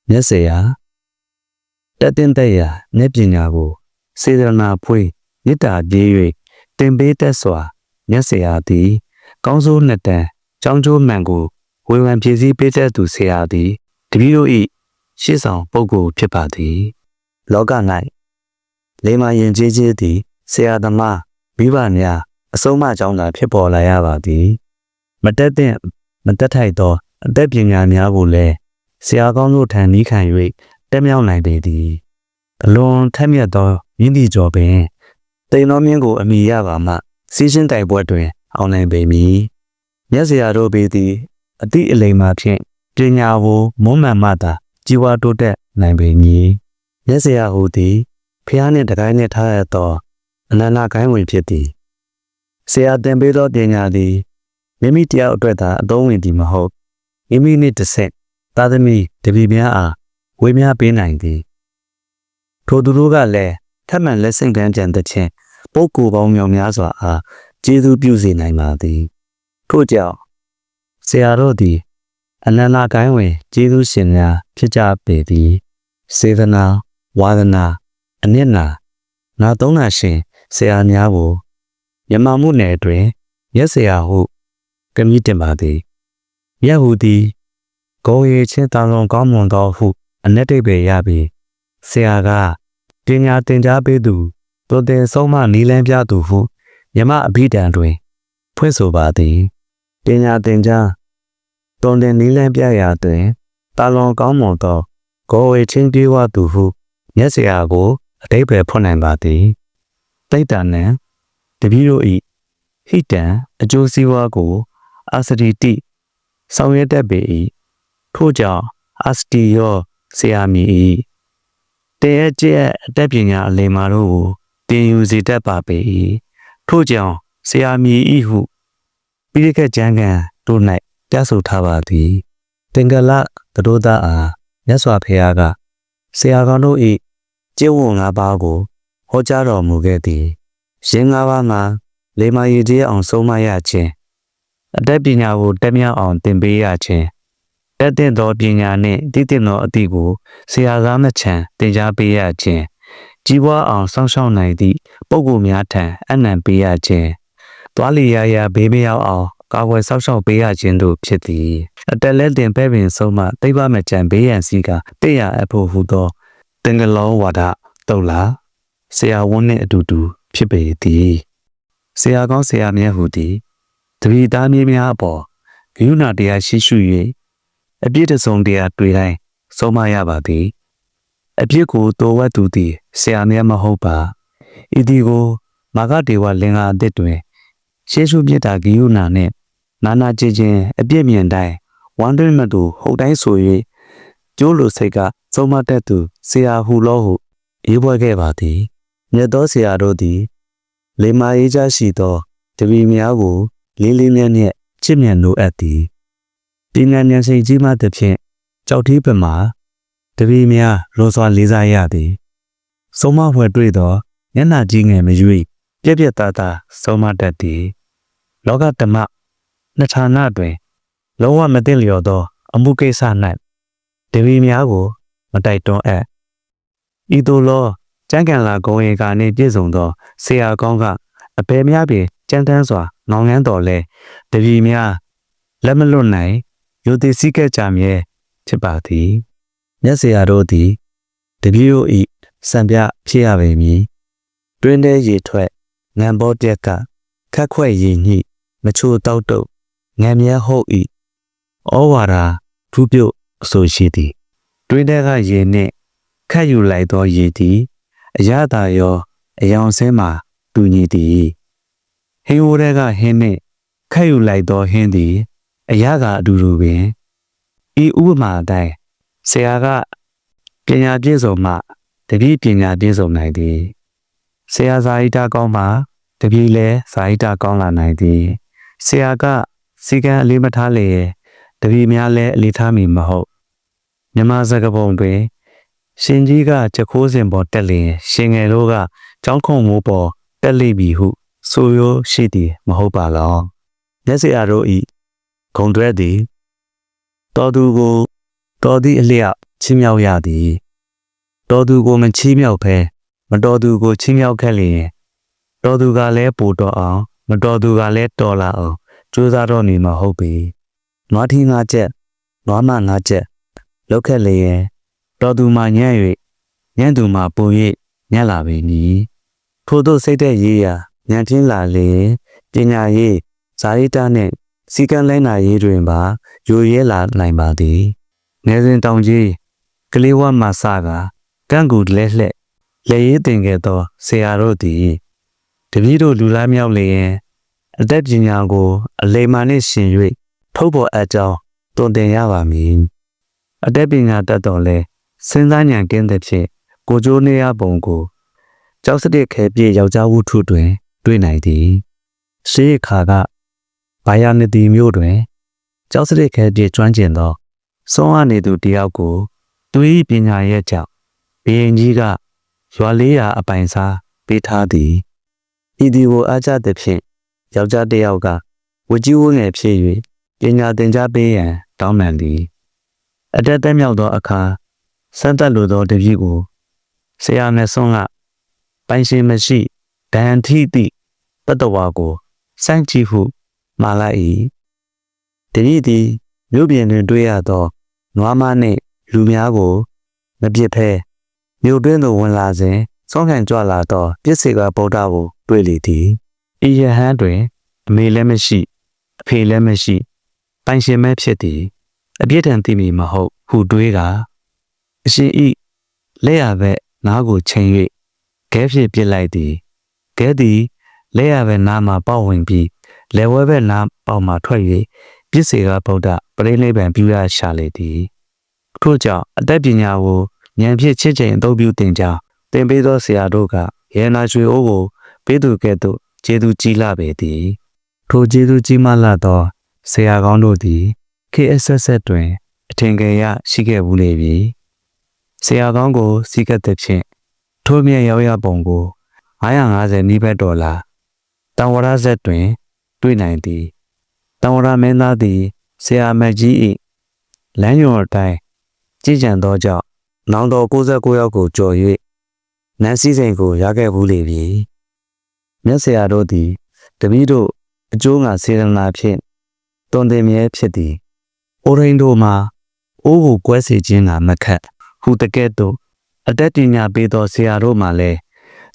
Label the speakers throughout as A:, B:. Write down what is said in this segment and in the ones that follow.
A: မျက်စရာတက်တင်တဲ့ရာမျက်ပညာကိုစေတနာဖွေးမေတ္တာပြေး၍တင်ပေးတတ်စွာမျက်စရာသည်ကောင်းစိုးနှစ်တန်ကြောင်းကျိုးမှန်ကိုဝေဖန်ဖြည့်ဆည်းပေးတတ်သူဆရာသည်တပည့်တို့၏ရှေ့ဆောင်ပုဂ္ဂိုလ်ဖြစ်ပါသည်လောက၌လေမာယဉ်ကျေးခြင်းသည်ဆရာသမားမိဘများအဆုံးအမကြောင်းသာဖြစ်ပေါ်လာရပါသည်မတက်တဲ့မတက်ထိုက်သောအသက်ပညာများကိုလည်းဆရာကောင်းတို့ထံနီးခံ၍တက်မြောက်နိုင်ပေသည်အလွန်ထက်မြက်သောမြင့်သည့်ကျော်ပင်တိမ်သောမြင့်ကိုအမိရပါမှစီးရှင်းတိုင်ပွဲတွင်အောင်နိုင်ပေမည်မျက်စရာတို့ပေသည်အသည့်အလိမ်မှဖြင့်ပညာကိုမွမ်းမံမှသာကြီးဝါတိုးတက်နိုင်ပေမည်မျက်စရာဟူသည်ဖျားနှင့်တကိုင်းနှင့်ထားရသောအနန္တကိုင်းဝင်ဖြစ်သည်ဆရာတင်ပေးသောပညာသည်မိမိတယောက်အတွက်သာအသုံးဝင်သည်မဟုတ်မိမိနှင့်တစ်ဆက်သာသမီတပည့်များအားဝေမျှပေးနိုင်သည်ထိုသူတို့ကလည်းထပ်မံလက်ဆင့်ကမ်းကြံသဖြင့်ပုဂ္ဂိုလ်ပေါင်းမြောက်များစွာအားကျေးဇူးပြုစေနိုင်ပါသည်ထို့ကြောင့်ဆရာတို့သည်အနန္တကိုင်းဝင်ကျေးဇူးရှင်များဖြစ်ကြပေသည်စေတနာဝါဒနာအနစ်နာနာသုံးနာရှင်ဆရာများကိုမြန်မာမှုနယ်တွင်မျက်စရာဟုကမြည်တင်ပါသည်မျက်ဟုသည်ဂုံရည်ချင်းတောင်လုံးကောင်းမွန်သောဟုအနက်တိတ်ပဲရပြီးဆရာကပညာသင်ကြားပေးသူတိုတင်ဆုံးမနီးလန်းပြသူဟုမြမအဘိဓမ္မာတွင်ဖွင့်ဆိုပါသည်ပညာသင်ကြားတွင်တင်နီးလန်းပြရာတွင်တောင်လုံးကောင်းမွန်သောဂုံရည်ချင်းပြေဝသူဟုမျက်စရာကိုအတိတ်ပဲဖွင့်နိုင်ပါသည်တိတ်တန်နှံတပည့်တို့၏ဟိတံအကျိုးစီးပွားကိုအာစတိတိဆောင်ရွက်တတ်ပေ၏ထို့ကြောင့်အာစတိယောဆရာမည်၏တဲ့ရဲ့ကျက်အတတ်ပညာအလင်မာတို့ကိုတင်ယူစေတတ်ပါပေ၏ထို့ကြောင့်ဆရာမည်၏ဟုပိဋကကျမ်းဂန်တို့၌ပြဆိုထားပါသည်တင်္ဂလသတို့သားအားမြတ်စွာဘုရားကဆရာကောင်းတို့၏ကျင့်ဝတ်၅ပါးကိုဟောကြားတော်မူခဲ့သည်ရင်း၅ပါးမှာလေမာရည်ကြီးအောင်ဆုံးမရခြင်းအတတ်ပညာကိုတက်မြောက်အောင်သင်ပေးရခြင်းတက်တဲ့သောပညာနှင့်တည်တဲ့သောအသည့်ကိုဆရာသားမချံသင်ကြားပေးရခြင်းကြီးပွားအောင်စောင့်ရှောက်နိုင်သည့်ပုဂ္ဂိုလ်များထံအနံပေးရခြင်းသွားလီရရဘေးမရောက်အောင်ကာကွယ်စောင့်ရှောက်ပေးရခြင်းတို့ဖြစ်သည်အတက်လက်တင်ပဲ့ပင်ဆုံးမသိပ္ပမချံဘေးရန်စီကတိတ်ရအဖို့ဟုသောတင်္ဂလောဝါဒတုတ်လာဆရာဝန်းနှင့်အတူတူဖြစ်ပေသည်ဆရာကောင်းဆရာမြတ်ဟူသည်တပည့်သားမြေးများအပေါ်ဂရုဏာတရားရှိရှု၍အပြည့်တစုံတရားတွေ့တိုင်းဆုံးမရပါသည်အပြည့်ကိုတော်ဝတ်သူသည်ဆရာမြတ်မဟုတ်ပါဤသည်ကိုမာဂဒေဝလင်္ကာအသစ်တွင်ရှေးရှုပြစ်တာဂရုဏာနှင့်နာနာကြည်ခြင်းအပြည့်မြင်တိုင်းဝမ်းတွင်မတူဟုတ်တိုင်းဆို၍ကျိုးလိုစိတ်ကဆုံးမတတ်သူဆရာဟူလောဟုရေးပွဲခဲ့ပါသည်မြတ်သောဆရာတို့သည်လေမာရေးကြရှိသောတပည့်များကိုလေးလေးမြတ်နှင့်ချစ်မြတ်လိုအပ်သည်ပညာဉာဏ်ရှိကြီးမှသဖြင့်ကြောက်ထီးပမာတပည့်များလွန်စွာလေးစားရသည်ဆုံးမဖွယ်တွေ့သောမျက်နှာကြီးငယ်မရွေ့ပြက်ပြက်သားသားဆုံးမတတ်သည်လောကဓမ္မနှစ်ဌာနတွင်လုံးဝမသိလျော်သောအမှုကိစ္စ၌တပည့်များကိုမတိုက်တွန်းအပ်ဤသို့သောကျမ်းဂန်လာဂုံရေကာနှင့်ပြည့်စုံသောဆရာကောင်းကအဘယ်များပင်ကြမ်းတမ်းစွာငောင်းငန်းတော်လဲတပည့်များလက်မလွတ်နိုင်ယိုသည်စည်းကပ်ကြမြဲဖြစ်ပါသည်မြတ်ဆရာတို့သည်တပည့်တို့၏စံပြဖြစ်ရပေမည်တွင်တဲ့ရေထွက်ငံဘောတက်ကခက်ခွက်ရည်ညှိမချိုတောက်တုတ်ငံမြဲဟုတ်၏ဩဝါဒထူးပြုတ်အဆိုရှိသည်တွင်တဲ့ကရေနှင့်ခတ်ယူလိုက်သောရေသည်အရသာရောအယောင်ဆင်းမှာတူညီသည်ဟင်းဝဲကဟင်းနှင့်ခတ်ယူလိုက်သောဟင်းသည်အရသာအတူတူပင်ဤဥပမာအတိုင်းဆရာကပညာပြည့်စုံမှတပည့်ပညာပြည့်စုံနိုင်သည်ဆရာဇာတိကောင်းမှတပည့်လည်းဇာတိကောင်းလာနိုင်သည်ဆရာကစီကံအလေးမထားလေတပည့်များလည်းအလေးထားမည်မဟုတ်မြမစကားပုံတွင်ရှင်ကြီးကချက်ခိုးစင်ပေါ်တက်လျင်ရှင်ငယ်တို့ကကျောင်းခုံမိုးပေါ်တက်လိပြီဟုဆိုရိုးရှိသည်မဟုတ်ပါလောမျက်စရာတို့ဤဂုံတွဲသည်တော်သူကိုတော်သည့်အလျောက် ချီးမြှောက်ရသည်တော်သူကိုမချီးမြှောက်ဘဲမတော်သူကိုချီးမြှောက်ခဲ့လျင်တော်သူကလည်းပိုတော်အောင်မတော်သူကလည်းတော်လာအောင်ကြိုးစားတော့နေမှာဟုတ်ပြီနွားထီး၅ချက်နွားမ၅ချက်လောက်ခဲ့လျင်တော်သူမှညံ့၍ညံ့သူမှပုံ၍ညံ့လာပြီနီထို့သို့စိတ်သက်ရေးရာညံ့ချင်းလာလျင်ပညာရေးဇာတိတနှင့်စီကံလဲနာရေးတွင်ပါယိုရဲလာနိုင်ပါသည်နေစဉ်တောင်ကြီးကလေးဝတ်မှစကကန့်ကူလဲလှဲ့လက်ရေးတင်ခဲ့သောဆရာတို့သည်တပည့်တို့လူလားမြောက်လျင်အသက်ပညာကိုအလိမ္မာနှင့်ရှင်၍ထုတ်ပေါ်အပ်ကြောင်းတွင်တင်ရပါမည်အသက်ပညာတတ်တော်လဲစဉ်းစားဉာဏ်ကင်းသဖြင့်ကိုကျိုးနေရပုံကိုကျောက်စတစ်ခဲပြည့်ယောက်ျားဝုထုတွင်တွေ့နိုင်သည်ရှေးအခါကဘာယာနတီမြို့တွင်ကျောက်စတစ်ခဲပြည့်ကျွမ်းကျင်သောစွမ်းအားနေသူတယောက်ကိုသူ၏ပညာရဲ့ကြောင့်ဘုရင်ကြီးကရွာလေးရာအပိုင်စားပေးထားသည်ဤသည်ကိုအားကျသဖြင့်ယောက်ျားတစ်ယောက်ကဝကြီးဝငယ်ဖြစ်၍ပညာသင်ကြားပေးရန်တောင်းပန်သည်အတက်တက်မြောက်သောအခါစံတက်လိုသောတပည့်ကိုဆရာမြတ်စွန်းကပိုင်ရှင်မရှိဒဏ်ထိသည့်တတဝါကိုစန့်ကြည့်ဟုမှာလိုက်၏တပည့်သည်မြို့ပြင်တွင်တွေ့ရသောနွားမနှင့်လူများကိုမပြစ်ဖဲမြို့တွင်သို့ဝင်လာစဉ်ဆုံးခံကြွလာသောပြစ်စေကဗုဒ္ဓကိုတွေ့လေသည်ဤယဟန်တွင်အမေလည်းမရှိအဖေလည်းမရှိပိုင်ရှင်မဲဖြစ်သည်အပြစ်ဒဏ်သိမည်မဟုတ်ဟုတွေးကအရှင်ဤလက်ရဘက်နားကိုချိန်၍ခဲဖြင့်ပြစ်လိုက်သည်ခဲသည်လက်ရဘက်နားမှပေါက်ဝင်ပြီးလက်ဝဲဘက်နားပေါက်မှထွက်၍ပြစ်စေကဗုဒ္ဓပရိနိဗ္ဗာန်ပြုရရှာလေသည်ထို့ကြောင့်အတတ်ပညာကိုဉာဏ်ဖြင့်ချစ်ချိန်အသုံးပြုသင်ကြောင်းသင်ပေးသောဆရာတို့ကယေနာရွှေအိုးကိုပေးသူကဲ့သို့ကျေးဇူးကြီးလာပေသည်ထိုကျေးဇူးကြီးမားလာသောဆရာကောင်းတို့သည် KSS တွင်အထင်ကရရှိခဲ့ဘူးလေပြီဆရာကောင်းကိုစီကပ်သဖြင့်ထိုမြတ်ရောက်ရပုံကို950နီးပါးဒေါ်လာတံဝရဇက်တွင်တွေ့နိုင်သည်တံဝရမင်းသားသည်ဆရာမကြီး၏လမ်းညွှန်အတိုင်းကြည်ကြံသောကြောင့်နောင်တော်69ယောက်ကိုကြော်၍နန်းစည်းစိမ်ကိုရခဲ့ဘူးလေပြီမြတ်ဆရာတို့သည်တပည့်တို့အကျိုးငါစေတနာဖြင့်တွင်တင်မြဲဖြစ်သည်အိုရင်းတို့မှာအိုးကိုကွဲစေခြင်းကမခတ်ဟူတကဲ့သို့အတတ်ပညာပေးသောဆရာတို့မှလည်း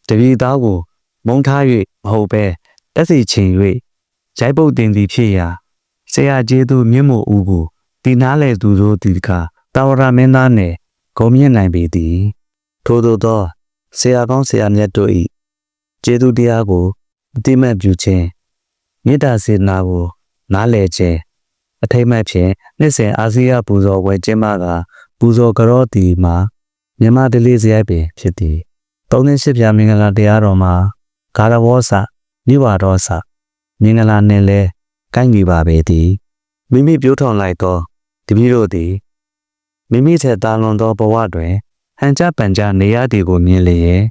A: တပည့်သားကိုမုန်းထား၍မဟုတ်ဘဲတက်စီချင်၍ဂျိုက်ပုတ်တင်သည်ဖြစ်ရာဆရာကျေးသူမြင့်မို့ဦးကိုတီနာလေသူတို့ဒီကတာဝရမင်းသားနယ်ဂုံမြင့်နိုင်ပေသည်ထို့သောဆရာကောင်းဆရာမြတ်တို့၏ကျေးဇူးတရားကိုအတိမတ်ပြုခြင်းမေတ္တာစေတနာကိုနားလည်ခြင်းအထိမ့်မှတ်ဖြင့်နှစ်စဉ်အာစီယပူဇော်ပွဲကျင်းပကပူဇော်ကြောတီမှာမြမတလေးစရိုက်ပင်ဖြစ်သည်38ပြာမင်္ဂလာတရားတော်မှာဂါရဝောစနိဝါဒောစမင်္ဂလာနှင့်လဲကိုင်းပြီပါပေသည်မိမိပြောထောင်လိုက်သောတပည့်တို့သည်မိမိထက်သာလွန်သောဘဝတွင်ဟန်ကြပန်ကြနေရသည်ကိုမြင်လျင်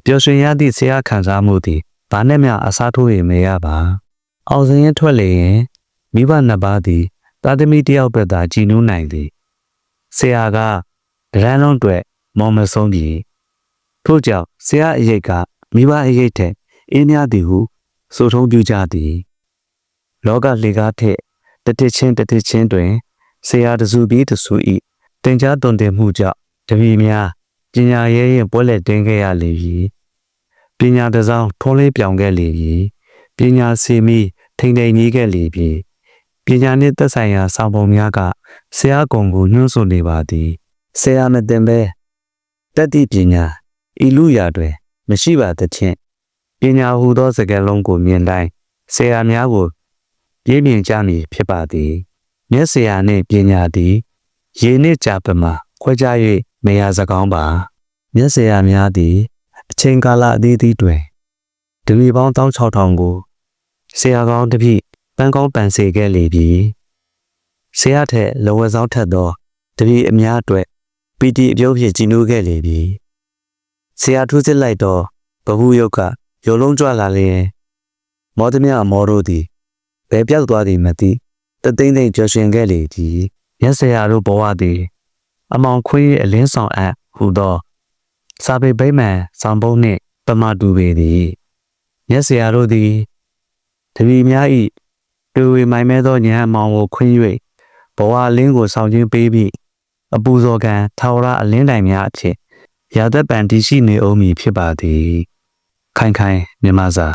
A: ပျော်ရွှင်ရသည့်ဆရာခံစားမှုသည်ဘာနဲ့မျှအစားထိုးရမရပါအောင်စင်ရင်ထွက်လေရင်မိဘနှစ်ပါးသည်သာသမီတယောက်ပဲသာကြည်နူးနိုင်သည်ဆရာကဒရန်လုံးတွေမောင်မဆုံးပြီထို့ကြောင့်ဆရာအရေးကမိဘအရေးထက်အင်းများသည်ဟုဆိုထုံးပြကြသည်လောကလေကားထက်တတိချင်းတွင်ဆရာတစုပြီးတစု၏တင် ကြားတွင်တင်မှုကြောင့်တပည့်များပညာရေးရင်ပွဲလက်တင်ခဲ့ရလေပြီပညာတစောင်းထုံးလေးပြောင်ခဲ့လေပြီပညာစီမီထိန်ထိန်ကြီးခဲ့လေပြီပညာနှင့်သက်ဆိုင်ရာဆောင်ပုံများကဆရာကုံကိုညွှန်းဆိုနေပါသည်ဆရာမတင်ပဲတတ်သည့်ပညာဤလူရာတွင်မရှိပါသဖြင့်ပညာဟူသောစကားလုံးကိုမြင်တိုင်းဆရာများကိုပြည့်မြင်ကြမည်ဖြစ်ပါသည်မျက်ဆရာနှင့်ပညာသည်ရေနှင့်ကြာပမာခွဲခြား၍မရစကောင်းပါမျက်ဆရာများသည်အချိန်ကာလအသီးသီးတွင်တပည့်ပေါင်း16000ကိုဆရာကောင်းတစ်ပြည့်ပန်းကောင်းပန်စေခဲ့လေပြီဆရာထက်လောဝဆောင်ထက်သောတပည့်အများအတွက်ပီတိအပြုံးဖြင့်ကြည်နူးခဲ့လေပြီဆရာထူးစစ်လိုက်တော့ဘဟုယုတ်ကရုံလုံးကြွလာလျင်မော်သမြအမောတို့သည်ဘယ်ပြောက်သွားသည်မသိတသိမ့်သိမ့်ကြွရှင်ခဲ့လေသည်မျက်ဆရာတို့ဘဝသည် အမောင်ခွေးအလင်းဆောင်အပ်ဟူသောစာပေဗိမာန်ဆောင်ပုဒ်နှင့်ပမာတူပေသည်မြတ်ဆရာတို့သည်တပည့်များ၏တွေ့ဝေမိုင်မဲသောဉာဏ်အမောင်ကိုခွင်း၍ဘဝအလင်းကိုဆောင်ခြင်းပေးပြီးအပူဇော်ကံထာဝရအလင်းတိုင်များအဖြစ်ရာသက်ပံတည်ရှိနေအောင်မည်ဖြစ်ပါသည်ခိုင်ခိုင်မြမစာ